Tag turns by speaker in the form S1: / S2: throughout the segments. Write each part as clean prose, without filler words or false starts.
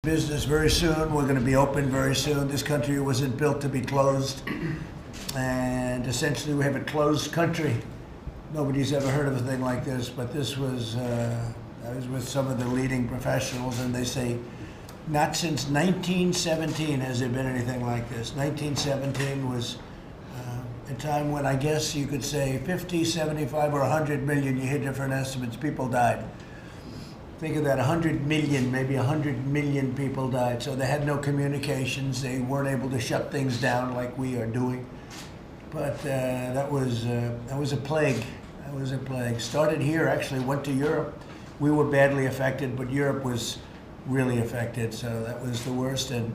S1: Business very soon. We're going to be open very soon. This country wasn't built to be closed, and essentially we have a closed country. Nobody's ever heard of a thing like this, but this was, I was with some of the leading professionals, and they say not since 1917 has there been anything like this. 1917 was a time when I guess you could say 50, 75, or 100 million, you hear different estimates, people died. Think of that, 100 million, maybe 100 million people died. So they had no communications. They weren't able to shut things down like we are doing. But that was a plague. That was a plague. Started here, actually, went to Europe. We were badly affected, but Europe was really affected. So that was the worst. And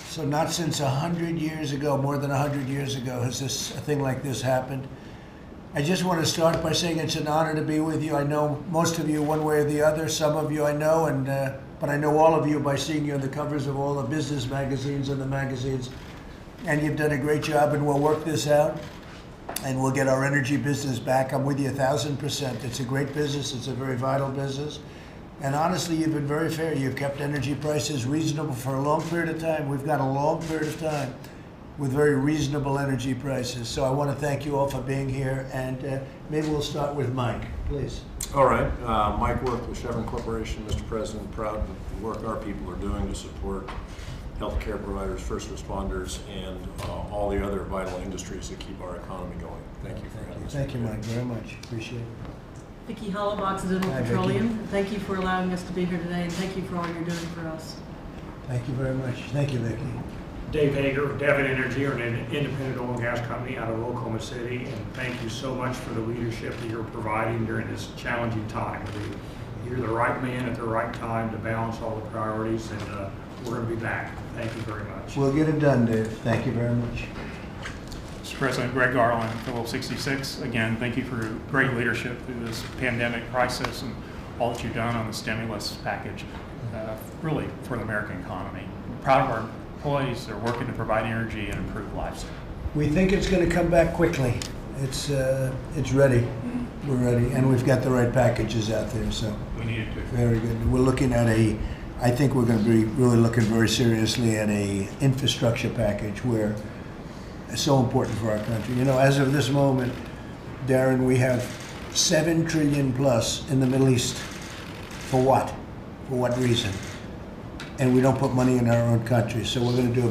S1: so not since 100 years ago, more than 100 years ago, has a thing like this happened. I just want to start by saying it's an honor to be with you. I know most of you one way or the other. Some of you I know, but I know all of you by seeing you on the covers of all the business magazines and the magazines. And you've done a great job, and we'll work this out, and we'll get our energy business back. I'm with you 1,000%. It's a great business. It's a very vital business. And honestly, you've been very fair. You've kept energy prices reasonable for a long period of time. We've got a long period of time with very reasonable energy prices. So I want to thank you all for being here, and maybe we'll start with Mike, please.
S2: All right, Mike Worth with Chevron Corporation. Mr. President, proud of the work our people are doing to support healthcare providers, first responders, and all the other vital industries that keep our economy going. Thank you for having us.
S1: Thank you, Mike, very much. Appreciate it.
S3: Vicki Hollop, Occidental Petroleum. Thank you for allowing us to be here today, and thank you for all you're doing for us.
S1: Thank you very much. Thank you, Vicki.
S4: Dave Hager, Devon Energy, or an independent oil and gas company out of Oklahoma City, and thank you so much for the leadership that you're providing during this challenging time. You're the right man at the right time to balance all the priorities, and we're going to be back. Thank you very much.
S1: We'll get it done, Dave. Thank you very much.
S5: Mr. President, Greg Garland, Phillips 66. Again, thank you for great leadership through this pandemic crisis and all that you've done on the stimulus package, really for the American economy. We're proud of our employees that are working to provide energy and improve lives.
S1: We think it's going to come back quickly. It's ready. We're ready, and we've got the right packages out there. So
S5: we need it to.
S1: Very good. We're looking at I think we're going to be really looking very seriously at a infrastructure package where it's so important for our country. You know, as of this moment, Darren, we have $7 trillion plus in the Middle East. For what? For what reason? And we don't put money in our own country. So we're going to do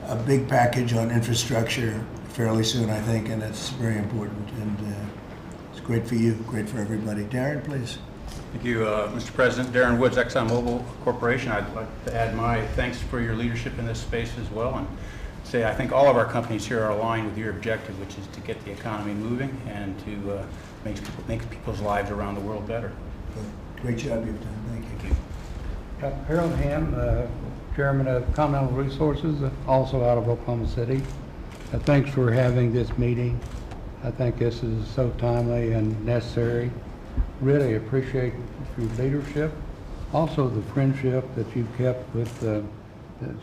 S1: a big package on infrastructure fairly soon, I think, and that's very important. And it's great for you, great for everybody. Darren, please.
S6: Thank you, Mr. President. Darren Woods, ExxonMobil Corporation. I'd like to add my thanks for your leadership in this space as well, and say I think all of our companies here are aligned with your objective, which is to get the economy moving and to make people's lives around the world better.
S1: Good. Great job you've done. Thank you.
S7: Harold Hamm, Chairman of Continental Resources, also out of Oklahoma City. Thanks for having this meeting. I think this is so timely and necessary. Really appreciate your leadership. Also the friendship that you've kept with the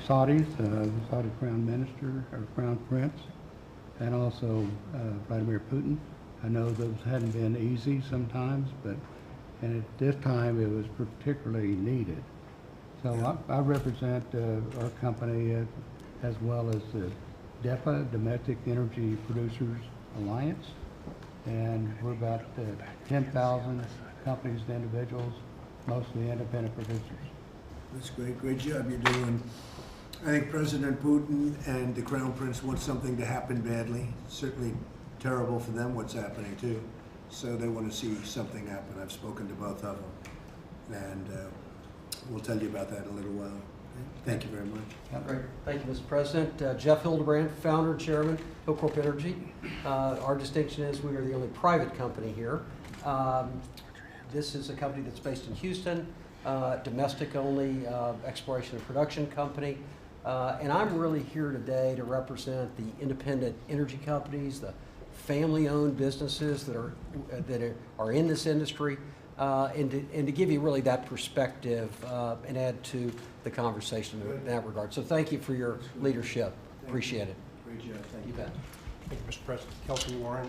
S7: Saudis, the Saudi Crown Minister or Crown Prince, and also Vladimir Putin. I know those hadn't been easy sometimes, but and at this time it was particularly needed. So I represent our company as well as the DEPA, Domestic Energy Producers Alliance, and we're about 10,000 companies and individuals, mostly independent producers.
S1: That's great. Great job you're doing. I think President Putin and the Crown Prince want something to happen badly. It's certainly terrible for them what's happening too. So they want to see something happen. I've spoken to both of them, and we'll tell you about that in a little while. Thank you very much.
S8: Great. Thank you, Mr. President. Jeff Hildebrand, founder and chairman, Hillcorp Energy. Our distinction is we are the only private company here. This is a company that's based in Houston, domestic only exploration and production company. And I'm really here today to represent the independent energy companies, the family-owned businesses that are in this industry, and to give you really that perspective and add to the conversation in that regard. So thank you for your leadership. Appreciate it.
S1: Great job. Thank you.
S8: You bet.
S9: Thank you, Mr. President. Kelsey Warren,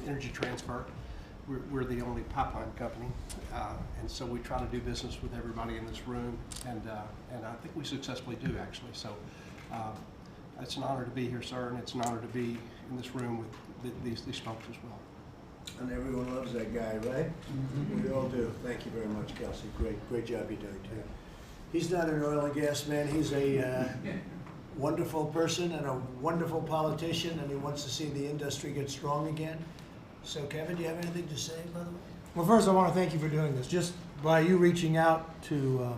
S9: Energy Transfer. we're the only pipeline company, and so we try to do business with everybody in this room, and I think we successfully do, actually. So it's an honor to be here, sir, and it's an honor to be in this room with these folks as well.
S1: And everyone loves that guy, right? Mm-hmm. We all do. Thank you very much, Kelsey. Great job you're doing, too. He's not an oil and gas man. He's a wonderful person and a wonderful politician, and he wants to see the industry get strong again. So, Kevin, do you have anything to say, by the way?
S10: Well, first, I want to thank you for doing this. Just by you reaching out to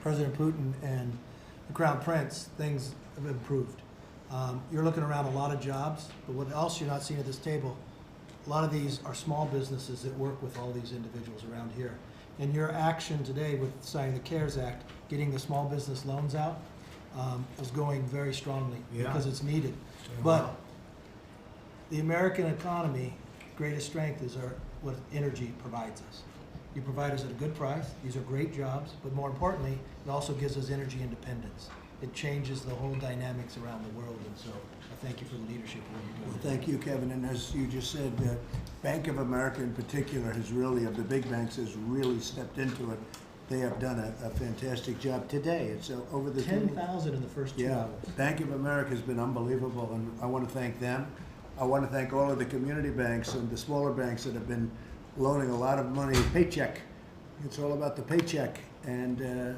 S10: President Putin and the Crown Prince, things have improved. You're looking around a lot of jobs, but what else you're not seeing at this table, a lot of these are small businesses that work with all these individuals around here. And your action today with signing the CARES Act, getting the small business loans out, is going very strongly because it's needed. But the American economy, greatest strength is what energy provides us. You provide us at a good price. These are great jobs, but more importantly, it also gives us energy independence. It changes the whole dynamics around the world, and so I thank you for the leadership of what you're doing.
S1: Well, thank you, Kevin. And as you just said, Bank of America in particular has really, of the big banks, has really stepped into it. They have done a fantastic job today. It's over the
S10: 10,000 in the first 2 hours.
S1: Bank of America has been unbelievable, and I want to thank them. I want to thank all of the community banks and the smaller banks that have been loaning a lot of money, paycheck. It's all about the paycheck, and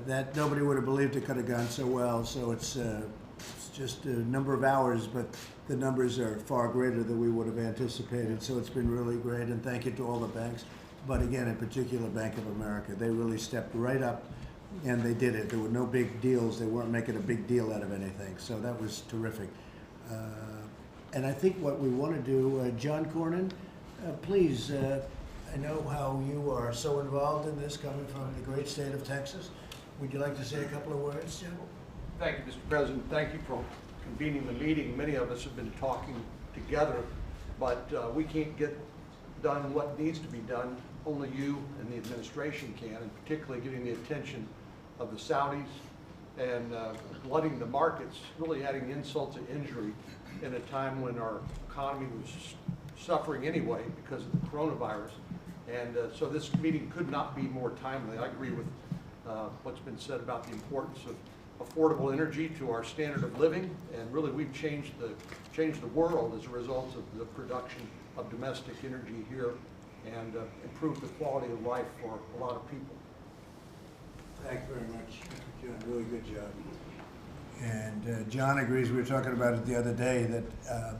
S1: that nobody would have believed it could have gone so well. So it's just a number of hours, but the numbers are far greater than we would have anticipated. So it's been really great, and thank you to all the banks. But again, in particular, Bank of America, they really stepped right up, and they did it. There were no big deals. They weren't making a big deal out of anything. So that was terrific. And I think what we want to do, John Cornyn, please, I know how you are so involved in this, coming from the great state of Texas. Would you like to say a couple of words, John?
S11: Thank you, Mr. President. Thank you for convening the meeting. Many of us have been talking together, but we can't get done what needs to be done. Only you and the administration can, and particularly getting the attention of the Saudis and flooding the markets, really adding insult to injury in a time when our economy was suffering anyway because of the coronavirus. And so this meeting could not be more timely. I agree with what's been said about the importance of affordable energy to our standard of living, and really we've changed the world as a result of the production of domestic energy here, and improved the quality of life for a lot of people.
S1: Thank you very much, John. Really good job. And John agrees. We were talking about it the other day that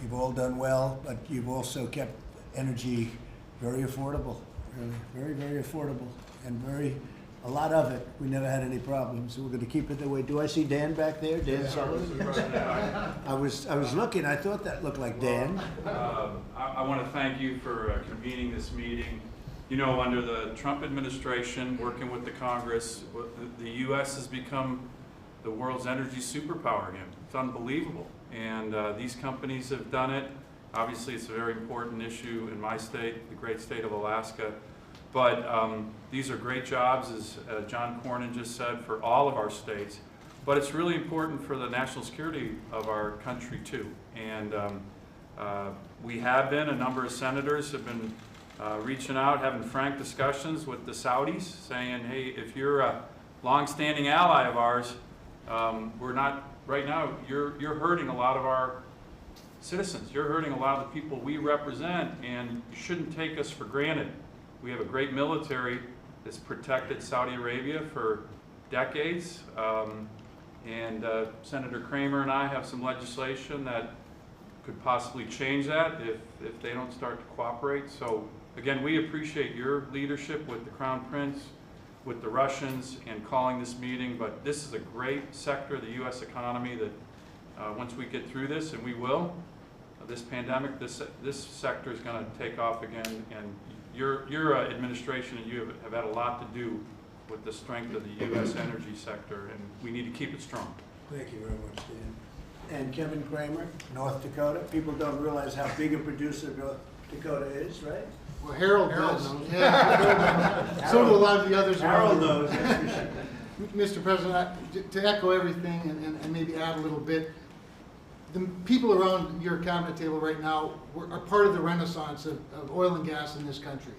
S1: you've all done well, but you've also kept energy very affordable, really, very, very affordable, and a lot of it. We never had any problems. So we're going to keep it that way. Do I see Dan back there? Dan Sullivan? I was looking. I thought that looked like Dan.
S12: I want to thank you for convening this meeting. You know, under the Trump administration, working with the Congress, the U.S. has become the world's energy superpower again. It's unbelievable. And these companies have done it. Obviously, it's a very important issue in my state, the great state of Alaska. But these are great jobs, as John Cornyn just said, for all of our states. But it's really important for the national security of our country, too. And we have been, a number of senators have been reaching out, having frank discussions with the Saudis, saying, hey, if you're a longstanding ally of ours, we're not, right now, you're hurting a lot of our citizens. You're hurting a lot of the people we represent, and you shouldn't take us for granted. We have a great military that's protected Saudi Arabia for decades, and Senator Kramer and I have some legislation that could possibly change that if they don't start to cooperate. So again, we appreciate your leadership with the Crown Prince, with the Russians, and calling this meeting. But this is a great sector of the U.S. economy that once we get through this, and we will, this pandemic, this sector is going to take off again. And your administration and you have had a lot to do with the strength of the U.S. energy sector, and we need to keep it strong.
S1: Thank you very much, Dan. And Kevin Kramer, North Dakota. People don't realize how big a producer North Dakota is, right?
S13: Well, Harold does. Yeah. So do a lot of the others.
S1: Harold knows, that's for sure.
S13: Mr. President, to echo everything and maybe add a little bit, the people around your cabinet table right now are part of the renaissance of oil and gas in this country.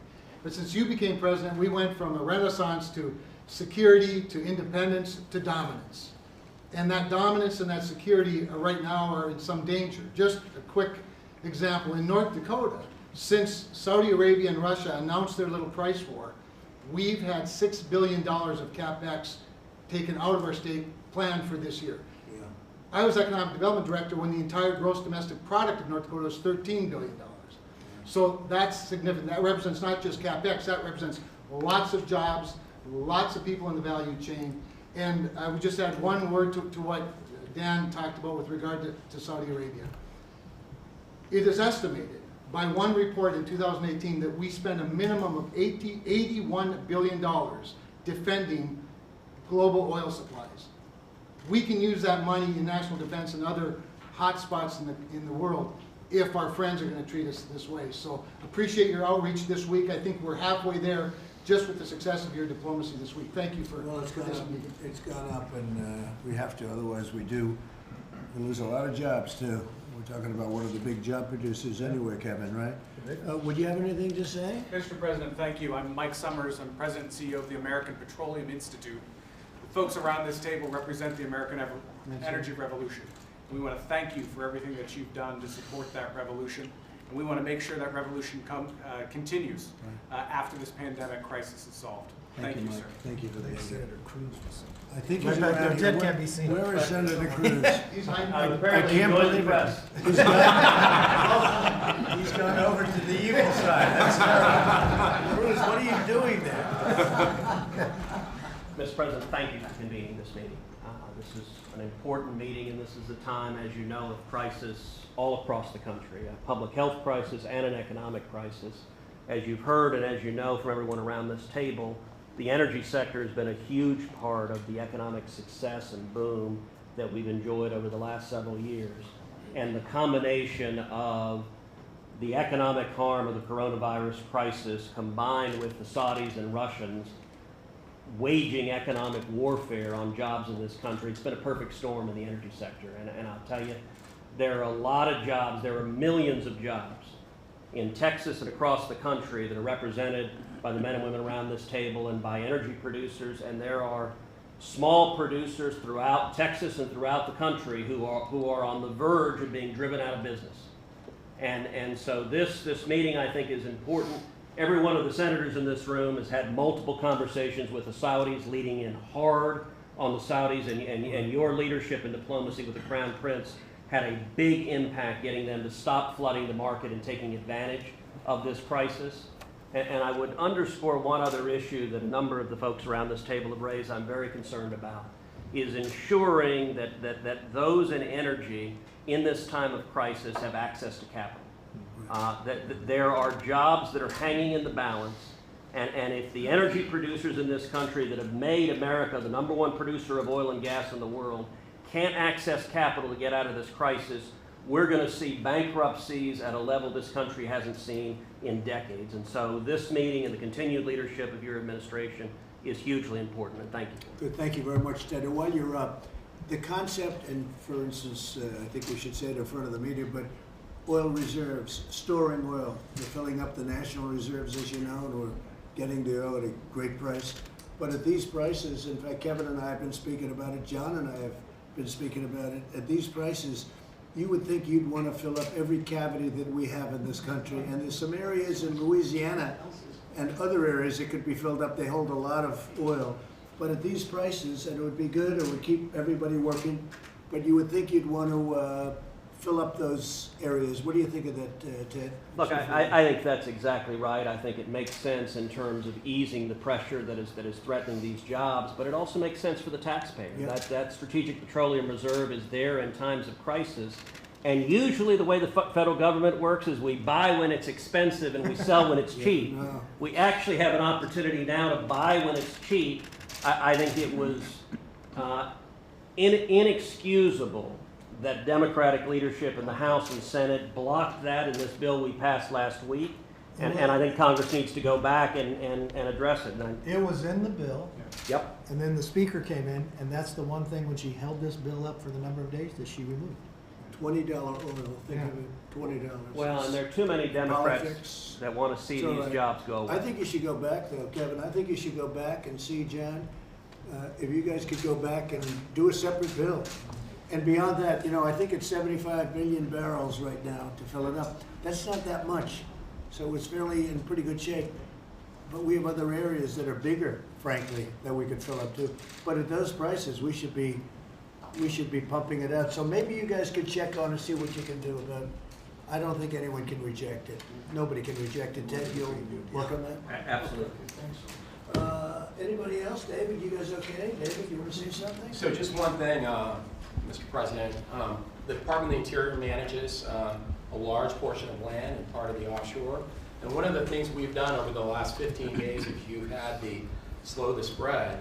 S13: But since you became president, we went from a renaissance to security, to independence, to dominance. And that dominance and that security right now are in some danger. Just a quick example, in North Dakota, since Saudi Arabia and Russia announced their little price war, we've had $6 billion of CapEx taken out of our state planned for this year. Yeah. I was economic development director when the entire gross domestic product of North Dakota was $13 billion. So that's significant. That represents not just CapEx, that represents lots of jobs, lots of people in the value chain. And I would just add one word to what Dan talked about with regard to Saudi Arabia. It is estimated by one report in 2018 that we spend a minimum of $81 billion defending global oil supplies. We can use that money in national defense and other hot spots in the world if our friends are going to treat us this way. So appreciate your outreach this week. I think we're halfway there just with the success of your diplomacy this week. Thank you for this meeting.
S1: It's gone up, and we have to, otherwise we lose a lot of jobs too. We're talking about one of the big job producers anyway, Kevin, right? Would you have anything to say?
S14: Mr. President, thank you. I'm Mike Summers. I'm President and CEO of the American Petroleum Institute. The folks around this table represent the American energy revolution. We want to thank you for everything that you've done to support that revolution. And we want to make sure that revolution continues after this pandemic crisis is solved. Thank you,
S1: Mike.
S14: sir.
S1: Thank you for the
S10: Senator Cruz.
S1: I think he's
S10: Right back there.
S1: around
S10: Ted
S1: here.
S10: can't be seen.
S1: Where is Senator Cruz?
S10: I
S1: can't believe it. He's gone over to the evil side. That's terrible. Cruz, what are you doing there?
S15: Mr. President, thank you for convening this meeting. This is an important meeting, and this is a time, as you know, of crisis all across the country, a public health crisis and an economic crisis. As you've heard and as you know from everyone around this table, the energy sector has been a huge part of the economic success and boom that we've enjoyed over the last several years. And the combination of the economic harm of the coronavirus crisis combined with the Saudis and Russians waging economic warfare on jobs in this country, it's been a perfect storm in the energy sector. And I'll tell you, there are a lot of jobs, there are millions of jobs in Texas and across the country that are represented by the men and women around this table and by energy producers, and there are small producers throughout Texas and throughout the country who are on the verge of being driven out of business. And so this meeting, I think, is important. Every one of the senators in this room has had multiple conversations with the Saudis, leading in hard on the Saudis, and your leadership and diplomacy with the Crown Prince had a big impact getting them to stop flooding the market and taking advantage of this crisis. And I would underscore one other issue that a number of the folks around this table have raised I'm very concerned about, is ensuring that those in energy in this time of crisis have access to capital. That there are jobs that are hanging in the balance, and if the energy producers in this country that have made America the #1 producer of oil and gas in the world can't access capital to get out of this crisis, we're going to see bankruptcies at a level this country hasn't seen in decades. And so this meeting and the continued leadership of your administration is hugely important, and thank you.
S1: Good, thank you very much, Ted. And while you're up, the concept, and for instance, I think we should say it in front of the media, but oil reserves, storing oil, we're filling up the national reserves, as you know, and we're getting the oil at a great price. But at these prices, in fact, Kevin and I have been speaking about it, John and I have been speaking about it, at these prices, you would think you'd want to fill up every cavity that we have in this country. And there's some areas in Louisiana and other areas that could be filled up. They hold a lot of oil. But at these prices, and it would be good, it would keep everybody working, but you would think you'd want to fill up those areas. What do you think of that, Ted?
S15: Look, I think that's exactly right. I think it makes sense in terms of easing the pressure that is threatening these jobs, but it also makes sense for the taxpayer.
S1: Yeah.
S15: That Strategic Petroleum Reserve is there in times of crisis. And usually the way the federal government works is we buy when it's expensive and we sell when it's cheap.
S1: No.
S15: We actually have an opportunity now to buy when it's cheap. I think it was inexcusable that Democratic leadership in the House and Senate blocked that in this bill we passed last week. And I think Congress needs to go back and address it.
S10: It was in the bill.
S15: Yep.
S10: And then the speaker came in, and that's the one thing when she held this bill up for the number of days that she removed.
S1: $20 oil, think of it, $20.
S15: Well, and there are too many Democrats
S1: Politics.
S15: that want to see
S1: It's all
S15: these
S1: right.
S15: jobs go away.
S1: I think you should go back though, Kevin. I think you should go back and see, John, if you guys could go back and do a separate bill. And beyond that, you know, I think it's 75 million barrels right now to fill it up. That's not that much. So it's fairly in pretty good shape. But we have other areas that are bigger, frankly, that we could fill up to. But at those prices, we should be pumping it out. So maybe you guys could check on and see what you can do about it. I don't think anyone can reject it. Nobody can reject it. Ted, you'll work on that?
S15: Absolutely.
S1: Anybody else? David, you guys okay? David, you want to say something?
S16: So just one thing, Mr. President. The Department of the Interior manages a large portion of land and part of the offshore. And one of the things we've done over the last 15 days, if you've had the Slow the Spread,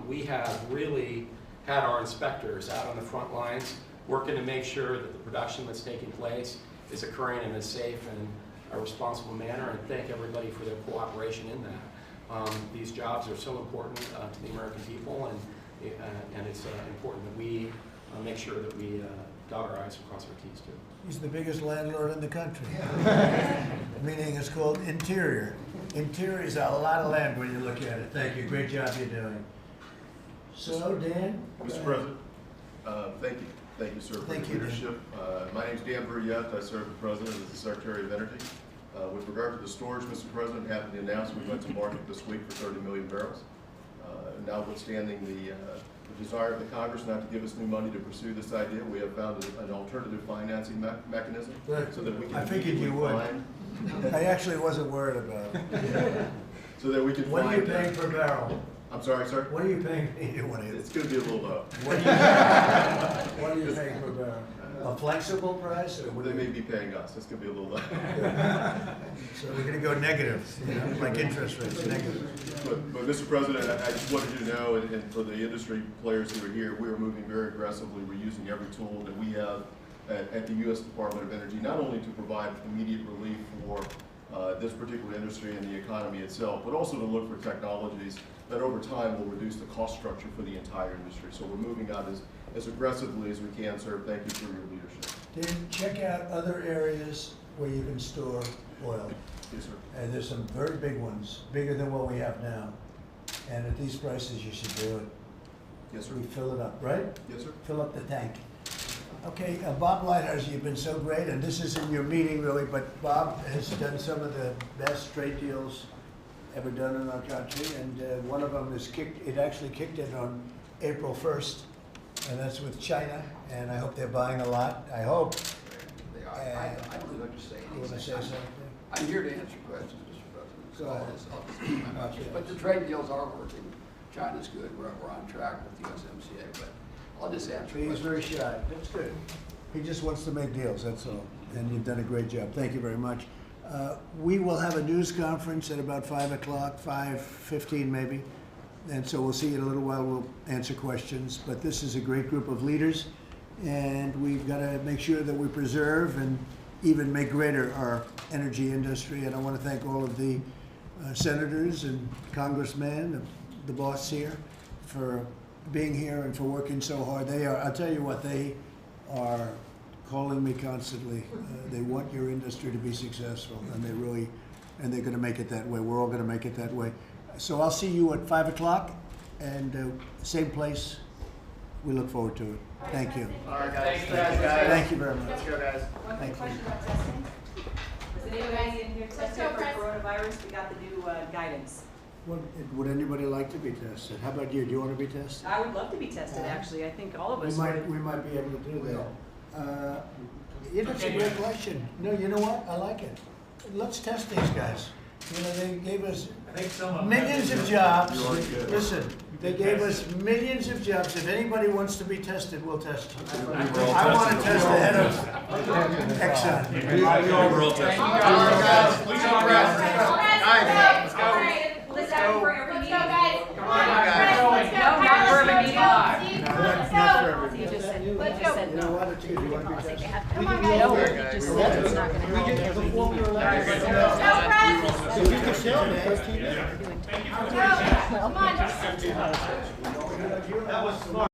S16: we have really had our inspectors out on the front lines working to make sure that the production that's taking place is occurring in a safe and a responsible manner, and thank everybody for their cooperation in that. These jobs are so important to the American people, and it's important that we make sure that we dot our I's and cross our T's too.
S1: He's the biggest landlord in the country. Meaning it's called Interior. Interior is a lot of land when you look at it. Thank you. Great job you're doing. So, Dan?
S17: Mr. President, thank you. Thank you, sir, for
S1: Thank
S17: your
S1: you, Dan.
S17: leadership. My name's Dan Bruyette. I serve the President as the Secretary of Energy. With regard to the storage, Mr. President, happy to announce we went to market this week for 30 million barrels. Notwithstanding the desire of the Congress not to give us new money to pursue this idea, we have found an alternative financing mechanism so that we can.
S1: I figured you would. I actually wasn't worried about it.
S17: So that we can
S1: What
S17: find.
S1: are you paying per barrel?
S17: I'm sorry, sir?
S1: What are you paying?
S17: It's going to be a little low.
S1: What are you paying per barrel? A flexible price? Or
S17: They may be paying us. It's going to be a little low.
S1: So we're going to go negative, you know, like interest rates, negative.
S17: But Mr. President, I just wanted you to know, and for the industry players who are here, we are moving very aggressively. We're using every tool that we have at the U.S. Department of Energy, not only to provide immediate relief for this particular industry and the economy itself, but also to look for technologies that over time will reduce the cost structure for the entire industry. So we're moving out as aggressively as we can, sir. Thank you for your leadership.
S1: Dan, check out other areas where you can store oil.
S17: Yes, sir.
S1: And there's some very big ones, bigger than what we have now. And at these prices, you should do it.
S17: Yes, sir.
S1: We fill it up, right?
S17: Yes, sir.
S1: Fill up the tank. Okay, Bob Lighthouser, you've been so great, and this isn't your meeting really, but Bob has done some of the best trade deals ever done in our country, and one of them is it actually kicked in on April 1st, and that's with China, and I hope they're buying a lot. I hope.
S18: They are. I believe I just say
S1: You want to say something?
S18: I'm here to answer questions, Mr. President. So
S1: Go ahead.
S18: I'll just keep my mouth shut. But the trade deals are working. China's good. We're on track with the USMCA, but I'll just answer
S1: He's
S18: questions.
S1: very shy. That's good. He just wants to make deals, that's all. And you've done a great job. Thank you very much. We will have a news conference at about 5 o'clock, 5:15 maybe. And so we'll see you in a little while. We'll answer questions. But this is a great group of leaders. And we've got to make sure that we preserve and even make greater our energy industry. And I want to thank all of the senators and congressmen, the boss here, for being here and for working so hard. They are, I'll tell you what, they are calling me constantly. They want your industry to be successful, and they're going to make it that way. We're all going to make it that way. So I'll see you at 5 o'clock, and same place. We look forward to it. Thank you.
S19: All right, guys.
S1: Thank you very much.
S19: Let's go, guys.
S20: One
S1: Thank
S20: quick
S1: you.
S20: question about testing. Is anybody in here tested for coronavirus? We got the new guidance.
S1: Would anybody like to be tested? How about you? Do you want to be tested?
S20: I would love to be tested, actually. I think all of us would.
S1: We might be able to do that. It's a great question. No, you know what? I like it. Let's test these guys. You know, they gave us millions of jobs. Listen, they gave us millions of jobs. If anybody wants to be tested, we'll test you. I want to test ahead of Exxon.
S19: We're all tested.
S20: Let's go. Let's go for every meeting. Come on, guys. No, not for every meeting.
S1: Not for everybody.
S20: You just said, let's go.
S1: You know what? It's good. You want to be tested?
S20: Come on, guys. No, he just said it's not going to happen every meeting.
S1: You can sit there.
S20: Come on.
S1: That was smart.